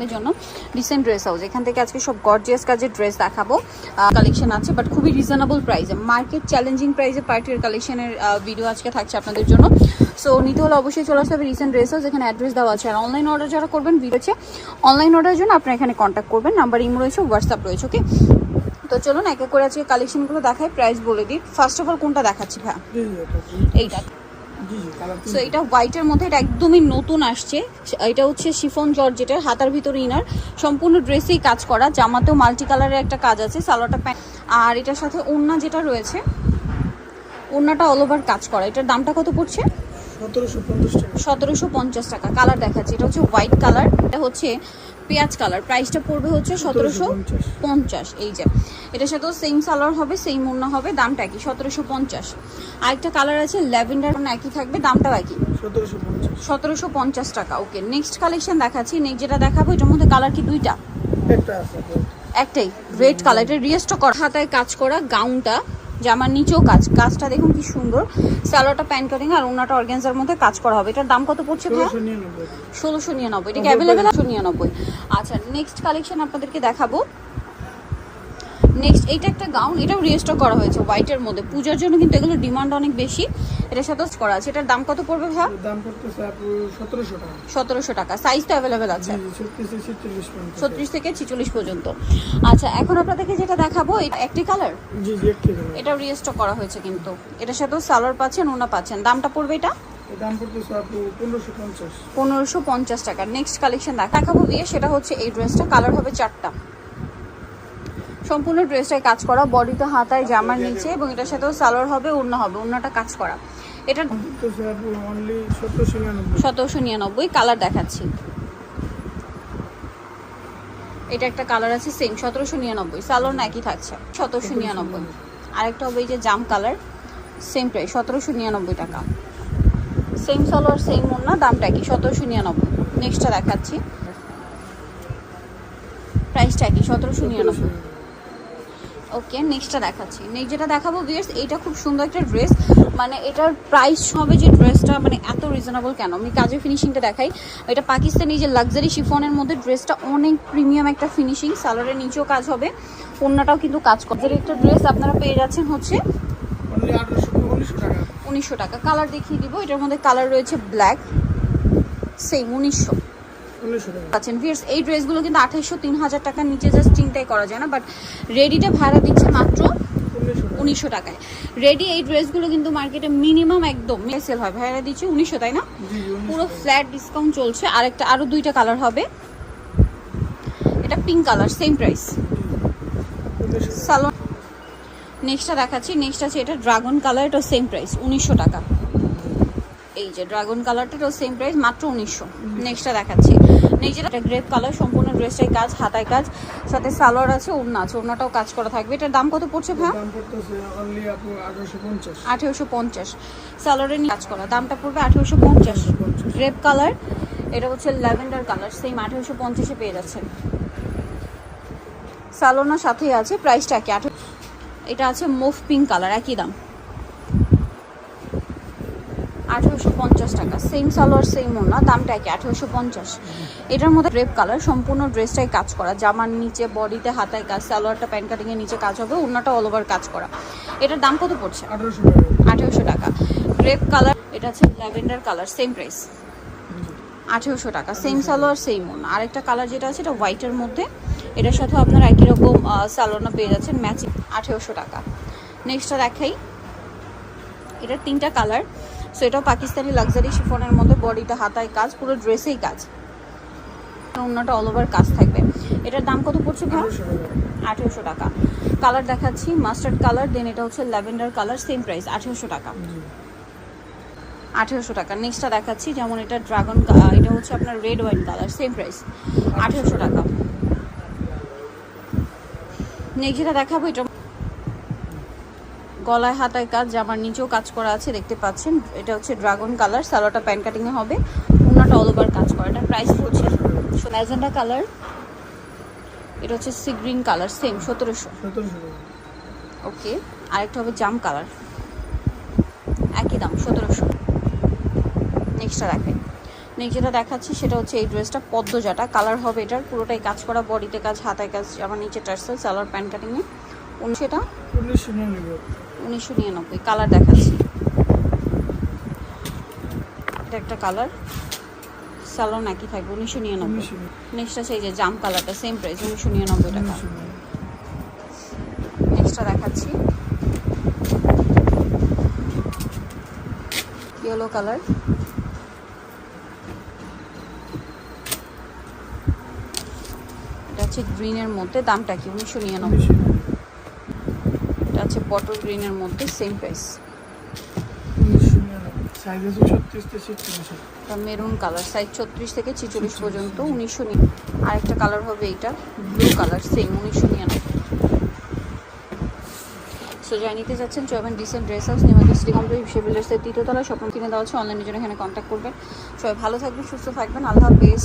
আপনাদের জন্য recent dress house. এখান থেকে আজকে সব গর্জিয়াস কাজের ড্রেস দেখাবো, কালেকশন আছে বাট খুবই রিজনেবল প্রাইসে, মার্কেট চ্যালেঞ্জিং প্রাইসে পার্টির কালেকশনের ভিডিও আজকে থাকছে আপনাদের জন্য। সো নিতে হলে অবশ্যই চলে আসতে হবে রিসেন্ট ড্রেস হাউস, এখানে অ্যাড্রেস দেওয়া আছে। আর অনলাইন অর্ডার যারা করবেন ভিডিও আছে, অনলাইন অর্ডারের জন্য আপনারা এখানে কন্ট্যাক্ট করবেন, নাম্বার ইমো রয়েছে, হোয়াটসঅ্যাপ রয়েছে। ওকে, তো চলুন এক এক করে আজকে কালেকশনগুলো দেখাই, প্রাইস বলে দিই। ফার্স্ট অফ অল কোনটা দেখাচ্ছি ভাই? এইটা। সো এটা হোয়াইটের মধ্যে, এটা একদমই নতুন আসছে। এটা হচ্ছে শিফন জর্জেটের, হাতার ভিতরে ইনার, সম্পূর্ণ ড্রেসেই কাজ করা, জামাতেও মাল্টি কালারের একটা কাজ আছে, সালোয়ারটা প্যান্ট। আর এটার সাথে ওড়না যেটা রয়েছে, ওড়নাটা অল ওভার কাজ করা। এটার দামটা কত পড়ছে? 1750 টাকা। কালার দেখাচ্ছি, এটা হচ্ছে হোয়াইট কালার, এটা হচ্ছে পেঁয়াজ কালার। প্রাইসটা পড়বে হচ্ছে 1750। এই যে এটার সাথেও সেম সালোয়ার হবে, সেম ওড়না হবে, দামটা একই 1750। আরেকটা কালার আছে ল্যাভেন্ডার, একই থাকবে, দামটাও একই 1750 টাকা। ওকে, নেক্সট কালেকশন দেখাচ্ছি। নেক্সট যেটা দেখাবো, এটার মধ্যে কালার কি দুইটা? একটাই, রেড কালার। এটা রিয়েস্ট করা, হাতায় কাজ করা, গাউনটা জামার নিচেও কাজ, কাজটা দেখুন কি সুন্দর। সালোয়ারটা প্যান্ট কাটিং আর ওড়নাটা অর্গানজার মধ্যে কাজ করা হবে। এটার দাম কত পড়ছে ভাই? 1699। এটা কি অ্যাভেলেবেল? 1699। আচ্ছা, নেক্সট কালেকশন আপনাদেরকে দেখাবো। নেক্সট এইটা একটা গাউন, এটাও রিস্টক করা হয়েছে হোয়াইটের মধ্যে, পূজার জন্য কিন্তু এগুলো ডিমান্ড অনেক বেশি। এটার সাথেও করা আছে। এটার দাম কত পড়বে ভাই? দাম পড়তেছে আপু 1700 টাকা। 1700 টাকা। সাইজ তো অ্যাভেলেবেল আছে 36 থেকে 46 পর্যন্ত। আচ্ছা, এখন আপনাদেরকে যেটা দেখাবো, এটা একটি কালার, জি জি একটি কালার। এটা রিস্টক করা হয়েছে কিন্তু। এটার সাথেও সালোয়ার পাচ্ছেন, ওড়না পাচ্ছেন। দামটা পড়বে এটা? দাম পড়তেছে আপু 1550। 1550 টাকা। নেক্সট কালেকশন দেখাবো দিয়ে, সেটা হচ্ছে এই ড্রেসটা। কালার হবে 4টা, সম্পূর্ণ ড্রেসটায় কাজ করা, বডিতে হাতায় জামার নিচে, এবং এটার সাথেও সালোয়ার হবে, ওড়না হবে, ওড়নাটা কাজ করা। এটা 1799। কালার দেখাচ্ছি, এটা একটা কালার আছে সেম 1799, সালোয়ার না একই থাকছে 1799। আরেকটা হবে এই যে জাম কালার, সেম প্রাইস 1799 টাকা, সেম সালোয়ার সেম ওড়না, দামটা কি 1799। নেক্সটটা দেখাচ্ছি, প্রাইসটা কি 1799। ওকে, নেক্সটটা দেখাচ্ছি। নেক্সট যেটা দেখাবো ভিউয়ার্স, এটা খুব সুন্দর একটা ড্রেস, মানে এটার প্রাইস হবে যে ড্রেসটা মানে এত রিজনেবল কেন, আমি কাজের ফিনিশিংটা দেখাই। এটা পাকিস্তানি যে লাক্সারি শিফনের মধ্যে, ড্রেসটা অনেক প্রিমিয়াম একটা ফিনিশিং, সালোয়ারের নিচেও কাজ হবে, ওড়নাটাও কিন্তু কাজ করে। একটা ড্রেস আপনারা পেয়ে যাচ্ছেন হচ্ছে 1900 টাকা। কালার দেখিয়ে দিব, এটার মধ্যে কালার রয়েছে ব্ল্যাক, সেম 1900 পাচ্ছেন ভিউয়ার্স। এই ড্রেসগুলো কিন্তু 2800 3000 টাকার নিচে জাস্ট চিন্তাই করা যায় না, বাট রেডিটা ভাড়া দিচ্ছে মাত্র 1900 টাকায়। রেডি এই ড্রেসগুলো কিন্তু মার্কেটে মিনিমাম একদম সেল হয়, ভাড়া দিচ্ছে 1900, তাই না? পুরো ফ্ল্যাট ডিসকাউন্ট চলছে। আরেকটা, আরো দুইটা কালার হবে, এটা pink colour, same price salwar. নেক্সটটা দেখাচ্ছি, নেক্সট আছে এটা ড্রাগন কালার, এটা সেম প্রাইস 1900 টাকা। এই যে ড্রাগন কালারটাও সেম প্রাইস, মাত্র 1900। নেক্সটটা দেখাচ্ছি, নেক্সট এটা গ্রেপ কালার, সম্পূর্ণ ড্রেসটাই কাজ, হাতায় কাজ, সাথে সালোয়ার আছে, ওড়না আছে, ওড়নাটাও কাজ করা থাকবে। এটার দাম কত পড়ছে ভাই? দাম পড়তেছে অনলি আপু 1850। 1850 সালোয়ারের কাজ করা, দামটা পড়বে 1850। গ্রেপ কালার, এটা হচ্ছে ল্যাভেন্ডার কালার, সেম 1850-এ পেয়ে যাচ্ছেন। সালোয়ার সাথেই আছে, প্রাইসটা কি? এটা আছে মুভ পিঙ্ক কালার, একই দাম 1850 টাকা, সেম সালোয়ার সেম ওড়না, দামটা কি 1850। এটার মধ্যে গ্রেপ কালার, সম্পূর্ণ ড্রেসটাই কাজ করা, জামার নিচে বডিতে হাতায় কাজ, সালোয়ারটা প্যান্ট কাটিং এর নিচে কাজ হবে, ওড়নাটা অল ওভার কাজ করা। এটার দাম কত পড়ছে? 1800 টাকা। গ্রেপ কালার, এটা হচ্ছে ল্যাভেন্ডার কালার, সেম প্রাইস 1800 টাকা, সেম সালোয়ার সেম ওড়না। আরেকটা কালার যেটা আছে, এটা হোয়াইটের মধ্যে, এটার সাথে আপনারা একই রকম সালোয়ার পেয়ে যাচ্ছেন ম্যাচিং, 1800 টাকা। নেক্সটটা দেখাই, এটার 3টা কালার। সো এটাও পাকিস্তানি লাক্সারি শিফনের মধ্যে, বডিতে হাতায় কাজ, পুরো ড্রেসেই কাজ, ওড়নাটা অল ওভার কাজ থাকবে। এটার দাম কত পড়ছে ভাই? 1800 টাকা। কালার দেখাচ্ছি, মাস্টার্ড কালার, দেন এটা হচ্ছে ল্যাভেন্ডার কালার, সেম প্রাইস 1800 টাকা। 1800 টাকা। নেক্সটটা দেখাচ্ছি, যেমন এটা ড্রাগন, এটা হচ্ছে আপনার red wine colour, same price 1800 টাকা। নেক্সট যেটা দেখাবো, এটা গলায় হাতায় কাজ, জামার নিচেও কাজ করা আছে, দেখতে পাচ্ছেন। এটা হচ্ছে ড্রাগন কালার, সালোয়ারটা প্যান্ট কাটিং এ হবে, ওড়নাটা অল ওভার কাজ করা। এটা প্রাইস হচ্ছে ম্যাজেন্ডা কালার, এটা হচ্ছে সি গ্রিন কালার, সেম 1700। ওকে, আরেকটা হবে জাম কালার, একই দাম 1700। নেক্সটটা দেখাই, নেক্সট যেটা দেখাচ্ছি সেটা হচ্ছে এই ড্রেসটা পদ্মজাটা কালার হবে, এটার পুরোটাই কাজ করা, বডিতে কাজ, হাতায় কাজ, আবার নিচে টার্সেল, সালোয়ার প্যান্ট কাটিংয়ে। সেটা 1999 কালার দেখাচ্ছি। এটা একটা কালার, সালোয়ার একই থাকবে 1999। নেক্সট আছে এই যে জাম কালারটা, সেম প্রাইস 1999 টাকা। নেক্সটটা দেখাচ্ছি ইয়েলো কালার, এটা হচ্ছে গ্রিনের মধ্যে, দামটা কি 1999। এটা হচ্ছে বটল গ্রিনের মধ্যে, সেম প্রাইস। সাইজ আছে 36 থেকে 46। এটা মেরুন কালার, সাইজ 36 থেকে 46 পর্যন্ত 1999। আরেকটা কালার হবে এইটা ব্লু কালার, সেম 1999। সো যাই নিতে যাচ্ছেন চলবেন ডিসেন্ট ড্রেস হাউস নিমাকে সিটি কমপ্লেক্স বিশ্ববিদ্যালয়ের 3য় তলায়, স্বপ্ন কিনে দেওয়া হচ্ছে, অনলাইনের জন্য এখানে কন্ট্যাক্ট করবেন। সবাই ভালো থাকবেন, সুস্থ থাকবেন, আল্লাহ হাফেজ।